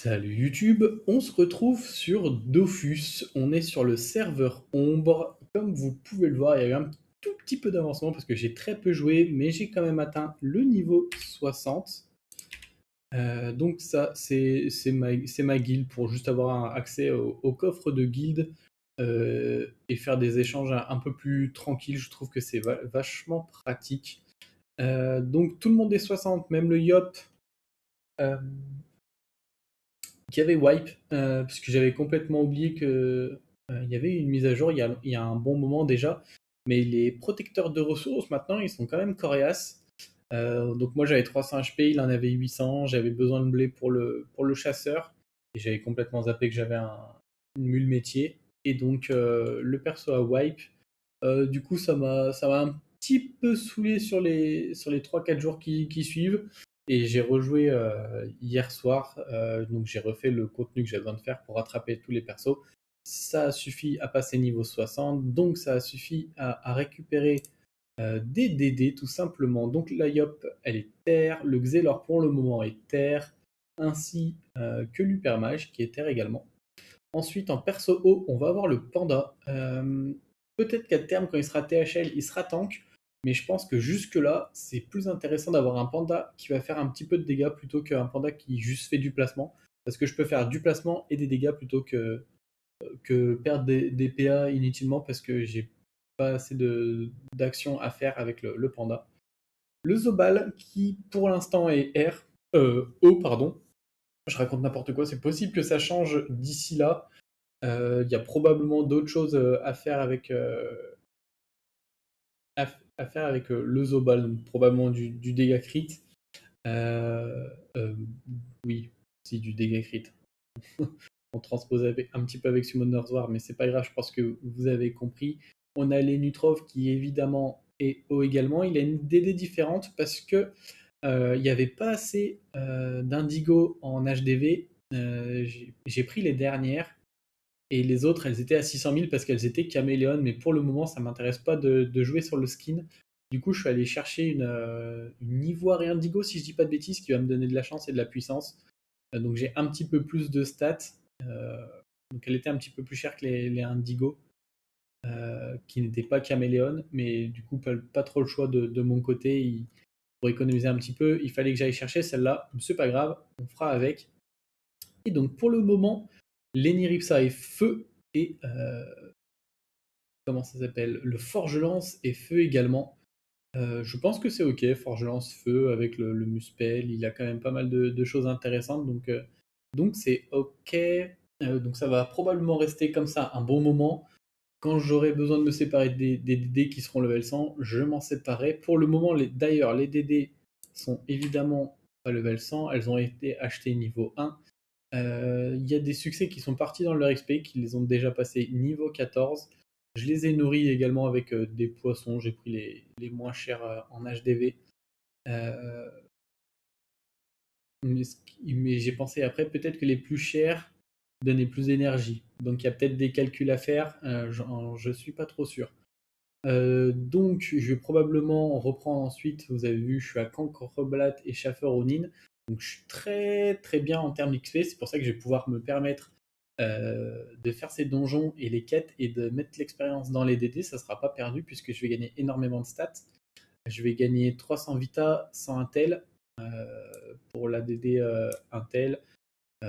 Salut YouTube, on se retrouve sur Dofus, on est sur le serveur Ombre. Comme vous pouvez le voir, il y a eu un tout petit peu d'avancement parce que j'ai très peu joué, mais j'ai quand même atteint le niveau 60. Donc ça, c'est ma guilde pour juste avoir accès au coffre de guilde et faire des échanges un peu plus tranquilles. Je trouve que c'est vachement pratique. Donc tout le monde est 60, même le Yop. Euh, qui avait wipe, parce que j'avais complètement oublié que il y avait une mise à jour il y a un bon moment déjà, mais les protecteurs de ressources maintenant ils sont quand même coriaces. Donc moi j'avais 300 HP, il en avait 800, j'avais besoin de blé pour le chasseur, et j'avais complètement zappé que j'avais une mule métier, et donc le perso a wipe. Du coup ça m'a un petit peu saoulé sur les 3-4 jours qui suivent. Et j'ai rejoué hier soir, donc j'ai refait le contenu que j'avais besoin de faire pour rattraper tous les persos. Ça a suffi à passer niveau 60, donc ça a suffi à récupérer des DD tout simplement. Donc la Yop, elle est terre, le Xelor pour le moment est terre, ainsi que l'Hypermage qui est terre également. Ensuite en perso haut, on va avoir le Panda. Peut-être qu'à terme, quand il sera THL, il sera tank, mais je pense que jusque-là, c'est plus intéressant d'avoir un panda qui va faire un petit peu de dégâts plutôt qu'un panda qui juste fait du placement. Parce que je peux faire du placement et des dégâts plutôt que perdre des PA inutilement parce que j'ai pas assez d'action à faire avec le panda. Le Zobal, qui pour l'instant est R, O, pardon. Je raconte n'importe quoi, c'est possible que ça change d'ici là. Il y a probablement d'autres choses à faire avec le Zobal, donc probablement du dégât crit. Euh, euh, oui, si du dégât crit. On transpose un petit peu avec Summoner's War, mais c'est pas grave, je pense que vous avez compris. On a les Nutrov qui évidemment est haut également. Il a une DD différente parce que il n'y avait pas assez d'Indigo en HDV. J'ai pris les dernières et les autres, elles étaient à 600 000 parce qu'elles étaient caméléones, mais pour le moment, ça m'intéresse pas de jouer sur le skin. Du coup, je suis allé chercher une ivoire et indigo, si je dis pas de bêtises, qui va me donner de la chance et de la puissance. Donc j'ai un petit peu plus de stats. Euh, donc elle était un petit peu plus chère que les indigo, qui n'étaient pas caméléones, mais du coup, pas trop le choix de mon côté. Pour économiser un petit peu, il fallait que j'aille chercher celle-là. C'est pas grave, on fera avec. Et donc pour le moment, l'Eniripsa est feu et comment ça s'appelle, le Forge-Lance est feu également. Je pense que c'est ok, Forge-Lance feu avec le Muspel, il a quand même pas mal de choses intéressantes, donc c'est ok. Donc ça va probablement rester comme ça un bon moment. Quand j'aurai besoin de me séparer des DD qui seront level 100, je m'en séparerai. Pour le moment, d'ailleurs, les DD sont évidemment pas level 100, elles ont été achetées niveau 1. Il y a des succès qui sont partis dans leur XP, qui les ont déjà passés niveau 14. Je les ai nourris également avec des poissons, j'ai pris les moins chers en HDV. Euh, mais j'ai pensé après, peut-être que les plus chers donnaient plus d'énergie. Donc il y a peut-être des calculs à faire, je suis pas trop sûr. Donc je vais probablement reprendre ensuite, vous avez vu, je suis à Kankreblat et Schaffer Ronin. Donc je suis très très bien en termes d'XP, c'est pour ça que je vais pouvoir me permettre de faire ces donjons et les quêtes et de mettre l'expérience dans les DD, ça sera pas perdu puisque je vais gagner énormément de stats. Je vais gagner 300 Vita, 100 Intel pour la DD Intel,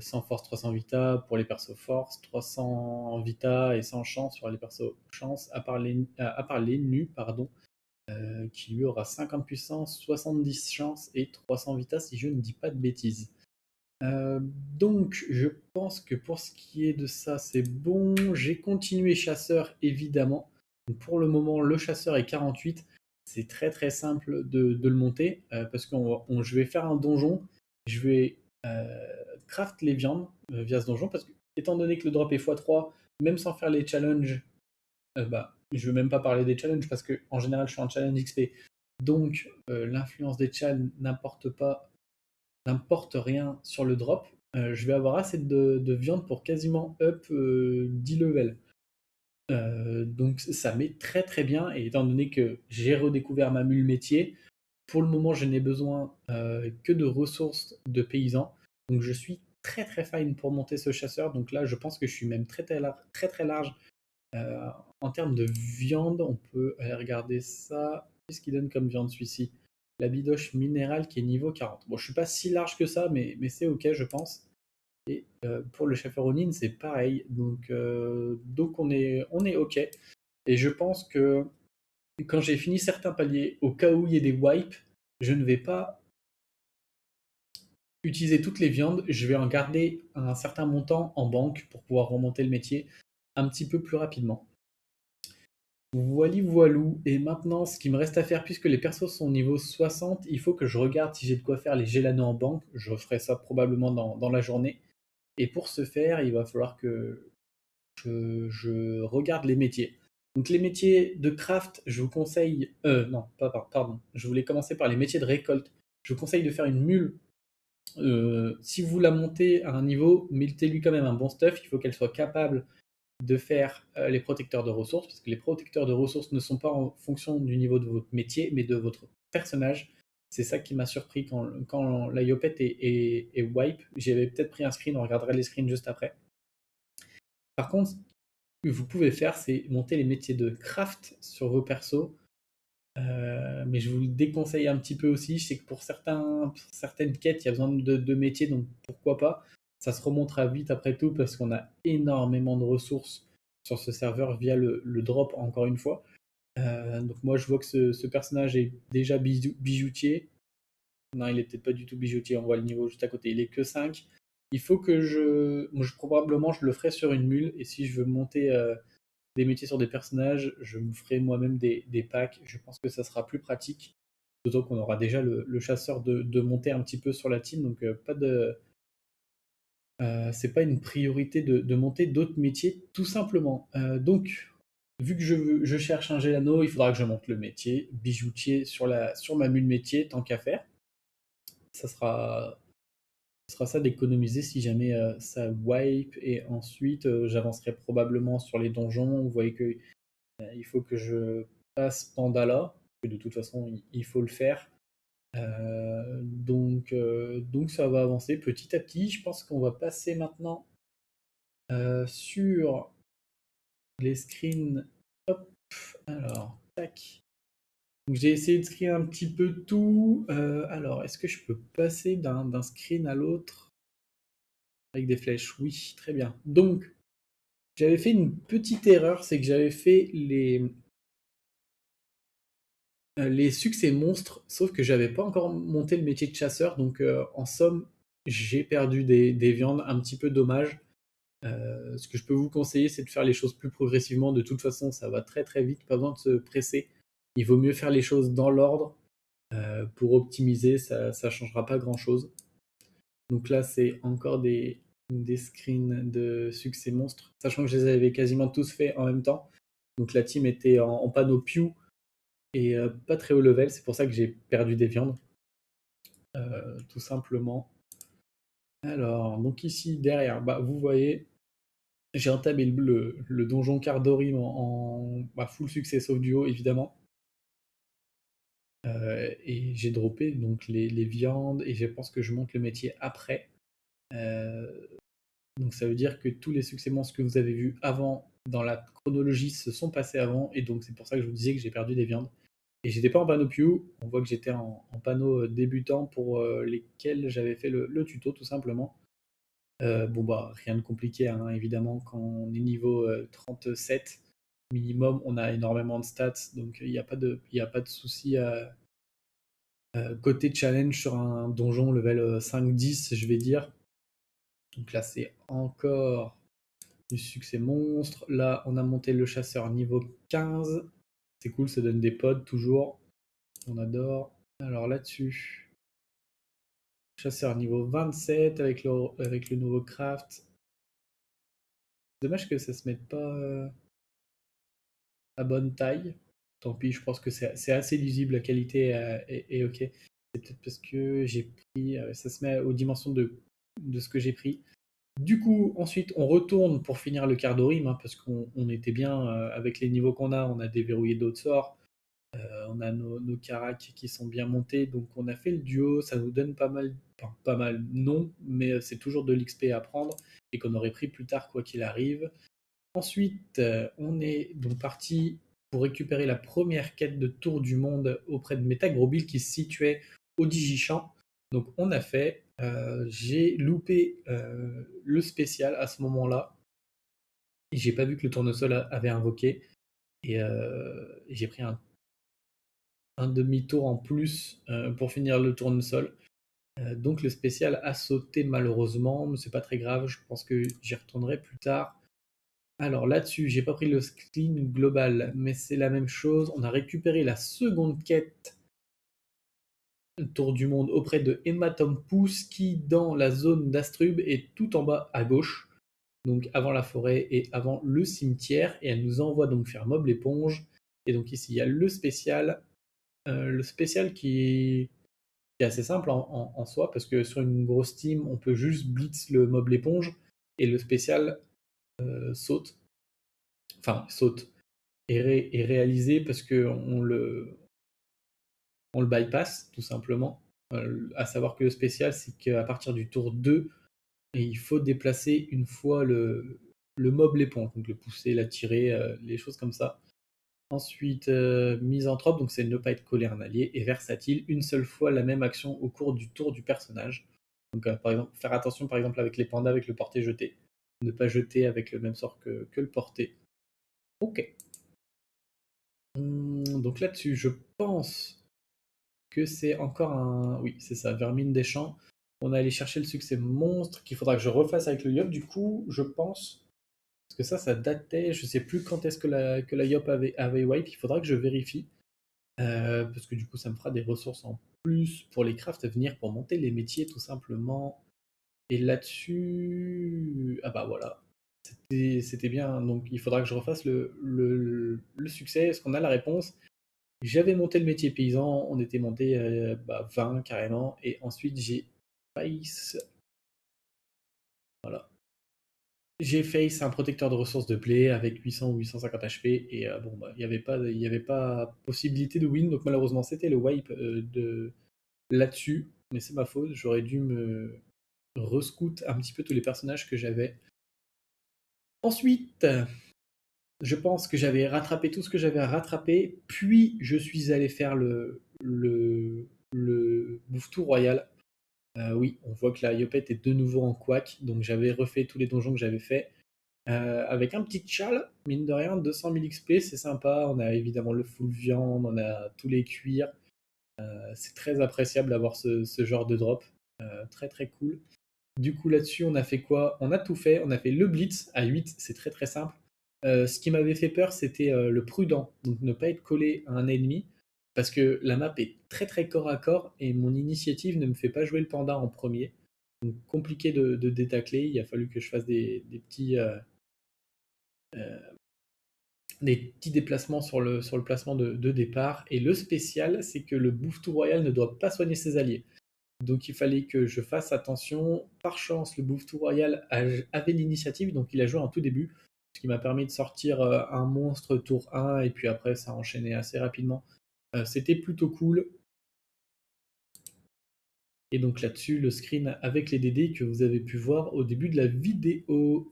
100 Force, 300 Vita pour les persos Force, 300 Vita et 100 Chance sur les persos Chance, à part les nus, pardon, qui lui aura 50 puissance, 70 chance et 300 Vita si je ne dis pas de bêtises. Donc, je pense que pour ce qui est de ça, c'est bon. J'ai continué chasseur, évidemment. Donc, pour le moment, le chasseur est 48. C'est très très simple de le monter parce que je vais faire un donjon. Je vais craft les viandes via ce donjon parce que, étant donné que le drop est x3, même sans faire les challenges, je ne veux même pas parler des challenges parce que en général, je suis en challenge XP. Donc, l'influence des challenges n'importe rien sur le drop, je vais avoir assez de viande pour quasiment up 10 levels. Donc ça met très très bien, et étant donné que j'ai redécouvert ma mule métier, pour le moment je n'ai besoin que de ressources de paysans, donc je suis très très fine pour monter ce chasseur. Donc là, je pense que je suis même très très large. Euh, En termes de viande, on peut aller regarder ça. Qu'est-ce qu'il donne comme viande celui-ci? La bidoche minérale qui est niveau 40. Bon, je suis pas si large que ça, mais c'est ok, je pense. Et pour le Schäferhonin, c'est pareil. Donc on est ok. Et je pense que quand j'ai fini certains paliers, au cas où il y ait des wipes, je ne vais pas utiliser toutes les viandes. Je vais en garder un certain montant en banque pour pouvoir remonter le métier un petit peu plus rapidement. Voili voilou. Et maintenant, ce qui me reste à faire, puisque les persos sont au niveau 60, il faut que je regarde si j'ai de quoi faire les Gélano en banque. Je ferai ça probablement dans la journée. Et pour ce faire, il va falloir que je regarde les métiers. Donc les métiers de craft, je vous conseille... non, pardon. Je voulais commencer par les métiers de récolte. Je vous conseille de faire une mule. Si vous la montez à un niveau, mettez-lui quand même un bon stuff. Il faut qu'elle soit capable de faire les protecteurs de ressources, parce que les protecteurs de ressources ne sont pas en fonction du niveau de votre métier, mais de votre personnage. C'est ça qui m'a surpris quand la Yopette est wipe. J'avais peut-être pris un screen, on regardera les screens juste après. Par contre, ce que vous pouvez faire, c'est monter les métiers de craft sur vos persos. Mais je vous le déconseille un petit peu aussi. Je sais que pour certaines quêtes, il y a besoin de métiers, donc pourquoi pas. Ça se remontera vite après tout parce qu'on a énormément de ressources sur ce serveur via le drop, encore une fois. Donc moi, je vois que ce personnage est déjà bijoutier. Non, il est peut-être pas du tout bijoutier, on voit le niveau juste à côté. Il est que 5. Il faut que probablement, je le ferai sur une mule. Et si je veux monter des métiers sur des personnages, je me ferai moi-même des packs. Je pense que ça sera plus pratique. D'autant qu'on aura déjà le chasseur de monter un petit peu sur la team. Donc c'est pas une priorité de monter d'autres métiers, tout simplement. Donc, vu que je cherche un Gélano, il faudra que je monte le métier bijoutier sur ma mule métier, tant qu'à faire. Ça sera ça d'économiser si jamais ça wipe. Et ensuite, j'avancerai probablement sur les donjons. Vous voyez que il faut que je passe Pandala, que de toute façon, il faut le faire. Donc ça va avancer petit à petit. Je pense qu'on va passer maintenant sur les screens. Hop, alors, tac. Donc j'ai essayé de screen un petit peu tout. Alors, est-ce que je peux passer d'un screen à l'autre avec des flèches? Oui, très bien. Donc, j'avais fait une petite erreur, c'est que j'avais fait les succès monstres, sauf que j'avais pas encore monté le métier de chasseur, donc en somme, j'ai perdu des viandes, un petit peu dommage. Ce que je peux vous conseiller, c'est de faire les choses plus progressivement. De toute façon, ça va très très vite, pas besoin de se presser. Il vaut mieux faire les choses dans l'ordre pour optimiser, ça ne changera pas grand-chose. Donc là, c'est encore des screens de succès monstres, sachant que je les avais quasiment tous faits en même temps. Donc la team était en panneau Pew et pas très haut level, c'est pour ça que j'ai perdu des viandes, tout simplement. Alors, donc ici, derrière, bah, vous voyez, j'ai entamé le donjon Cardorim en full succès sauf duo, évidemment. Et j'ai droppé donc les viandes et je pense que je monte le métier après. Donc ça veut dire que tous les succès monstres que vous avez vus avant dans la chronologie se sont passés avant, et donc c'est pour ça que je vous disais que j'ai perdu des viandes. Et j'étais pas en panneau Pew, on voit que j'étais en panneau débutant pour lesquels j'avais fait le tuto tout simplement. Bon bah rien de compliqué hein, évidemment quand on est niveau 37 minimum, on a énormément de stats, donc il n'y a pas de souci à côté challenge sur un donjon level 5-10 je vais dire. Donc là c'est encore du succès monstre. Là on a monté le chasseur niveau 15. C'est cool, ça donne des pods toujours. On adore. Alors là-dessus, chasseur niveau 27 avec le nouveau craft. Dommage que ça se mette pas à bonne taille. Tant pis, je pense que c'est assez lisible, la qualité est ok. C'est peut-être parce que j'ai pris, ça se met aux dimensions de ce que j'ai pris. Du coup, ensuite, on retourne pour finir le Cardorim, hein, parce qu'on était bien avec les niveaux qu'on a, on a déverrouillé d'autres sorts. On a nos caracs qui sont bien montés, donc on a fait le duo, ça nous donne pas mal, enfin pas mal, non, mais c'est toujours de l'XP à prendre et qu'on aurait pris plus tard quoi qu'il arrive. Ensuite, on est donc parti pour récupérer la première quête de tour du monde auprès de Metagrobil qui se situait au Digichamp. Donc on a fait, j'ai loupé le spécial à ce moment-là. Et j'ai pas vu que le tournesol avait invoqué. Et j'ai pris un demi-tour en plus pour finir le tournesol. Donc le spécial a sauté malheureusement, mais c'est pas très grave, je pense que j'y retournerai plus tard. Alors là-dessus, j'ai pas pris le clean global, mais c'est la même chose. On a récupéré la seconde quête tour du monde auprès de Hématome Pouce qui, dans la zone d'Astrub, est tout en bas à gauche, donc avant la forêt et avant le cimetière, et elle nous envoie donc faire mob l'éponge. Et donc ici, il y a le spécial qui est assez simple en soi, parce que sur une grosse team, on peut juste blitz le mob l'éponge, et le spécial saute, enfin saute, est réalisé parce qu'on le bypass, tout simplement. À savoir que le spécial, c'est qu'à partir du tour 2, il faut déplacer une fois le mob l'éponge, donc le pousser, l'attirer, les choses comme ça. Ensuite, misanthrope, donc c'est ne pas être collé à un allié, et versatile, une seule fois la même action au cours du tour du personnage. Donc par exemple, faire attention par exemple avec les pandas avec le porté-jeté. Ne pas jeter avec le même sort que le porté. Ok. Donc là-dessus, je pense que c'est encore un. Oui, c'est ça, Vermine des Champs. On a allé chercher le succès monstre qu'il faudra que je refasse avec le Yop. Du coup, je pense. Parce que ça datait. Je sais plus quand est-ce que la Yop avait wipe. Il faudra que je vérifie. Parce que du coup, ça me fera des ressources en plus pour les crafts à venir, pour monter les métiers tout simplement. Et là-dessus. Ah bah voilà. C'était bien. Donc il faudra que je refasse le succès. Est-ce qu'on a la réponse? J'avais monté le métier paysan, on était monté 20 carrément, et ensuite j'ai face, voilà. J'ai face un protecteur de ressources de blé avec 800 ou 850 HP, et bon, bah, il y avait pas possibilité de win, donc malheureusement c'était le wipe de là-dessus, mais c'est ma faute, j'aurais dû me rescout un petit peu tous les personnages que j'avais. Ensuite, je pense que j'avais rattrapé tout ce que j'avais à rattraper, puis je suis allé faire le Bouffe-Tout Royal. Oui, on voit que la Yopette est de nouveau en couac, donc j'avais refait tous les donjons que j'avais fait. Avec un petit chal, mine de rien, 200 000 XP, c'est sympa. On a évidemment le full viande, on a tous les cuirs. C'est très appréciable d'avoir ce genre de drop. Très très cool. Du coup, là-dessus, on a fait quoi? On a tout fait. On a fait le blitz à 8, c'est très très simple. Ce qui m'avait fait peur, c'était le prudent, donc ne pas être collé à un ennemi, parce que la map est très très corps à corps et mon initiative ne me fait pas jouer le panda en premier. Donc compliqué de détacler, il a fallu que je fasse des petits déplacements sur le placement de départ. Et le spécial, c'est que le Bouffe-Tout Royal ne doit pas soigner ses alliés. Donc il fallait que je fasse attention. Par chance, le Bouffe-Tout Royal avait l'initiative, donc il a joué en tout début, ce qui m'a permis de sortir un monstre tour 1, et puis après ça a enchaîné assez rapidement. C'était plutôt cool. Et donc là-dessus, le screen avec les DD que vous avez pu voir au début de la vidéo.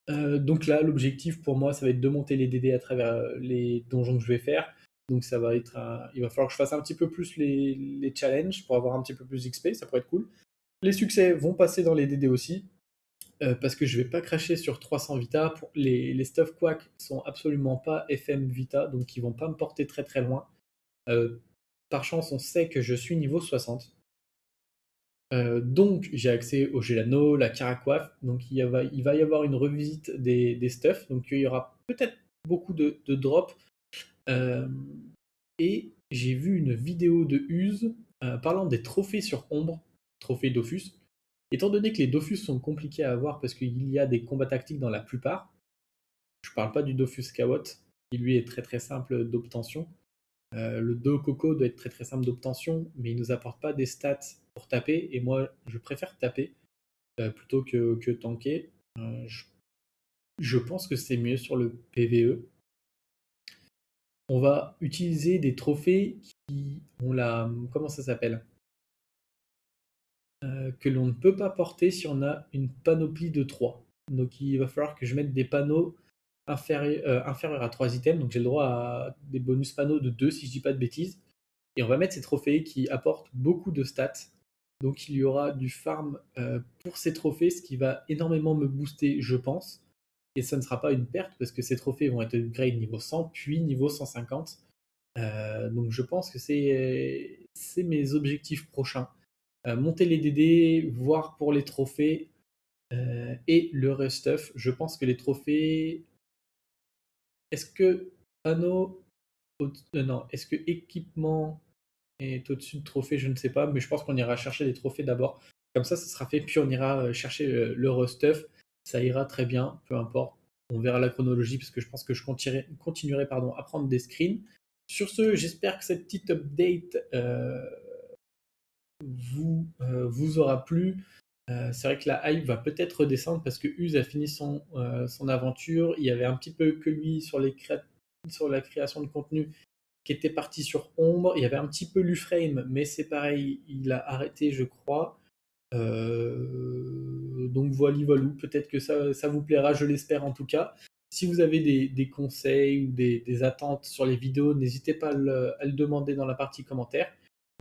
Donc là, l'objectif pour moi, ça va être de monter les DD à travers les donjons que je vais faire. Donc ça va être il va falloir que je fasse un petit peu plus les challenges pour avoir un petit peu plus d'XP, ça pourrait être cool. Les succès vont passer dans les DD aussi, parce que je vais pas cracher sur 300 Vita. Les Stuff Quack sont absolument pas FM Vita, donc ils vont pas me porter très très loin. Euh, Par chance, on sait que je suis niveau 60. Donc j'ai accès au Gelano, la Caracoif, donc il va y avoir une revisite des stuffs, donc il y aura peut-être beaucoup de drops. Euh, et j'ai vu une vidéo de Use parlant des trophées sur Ombre, trophées Dofus. Étant donné que les Dofus sont compliqués à avoir parce qu'il y a des combats tactiques dans la plupart, je parle pas du Dofus Kawot, qui lui est très très simple d'obtention. Le Do Coco doit être très très simple d'obtention, mais il nous apporte pas des stats pour taper, et moi je préfère taper plutôt que tanker. Je pense que c'est mieux sur le PvE. on va utiliser des trophées qui ont la... Comment ça s'appelle? Que l'on ne peut pas porter si on a une panoplie de 3. Donc il va falloir que je mette des panneaux inférieurs à 3 items. Donc j'ai le droit à des bonus panneaux de 2 si je dis pas de bêtises. Et on va mettre ces trophées qui apportent beaucoup de stats. Donc il y aura du farm pour ces trophées, ce qui va énormément me booster, je pense. Et ça ne sera pas une perte parce que ces trophées vont être upgrade niveau 100 puis niveau 150. Donc je pense que c'est mes objectifs prochains. Monter les DD, voir pour les trophées et le rest stuff. Je pense que les trophées. Est-ce que panneau. Non, est-ce que équipement est au-dessus de trophées? Je ne sais pas, mais je pense qu'on ira chercher les trophées d'abord. Comme ça sera fait, puis on ira chercher le rest stuff. Ça ira très bien, peu importe. On verra la chronologie parce que je pense que je continuerai à prendre des screens. Sur ce, j'espère que cette petite update vous aura plu. C'est vrai que la hype va peut-être redescendre parce que Uz a fini son aventure. Il y avait un petit peu que lui sur la création de contenu qui était parti sur Ombre. Il y avait un petit peu Luframe, mais c'est pareil, il a arrêté, je crois. Donc voilà, peut-être que ça vous plaira, je l'espère en tout cas. Si vous avez des conseils ou des attentes sur les vidéos, n'hésitez pas à le demander dans la partie commentaires.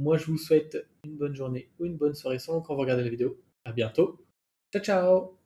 Moi, je vous souhaite une bonne journée ou une bonne soirée selon quand vous regardez la vidéo. À bientôt. Ciao, ciao!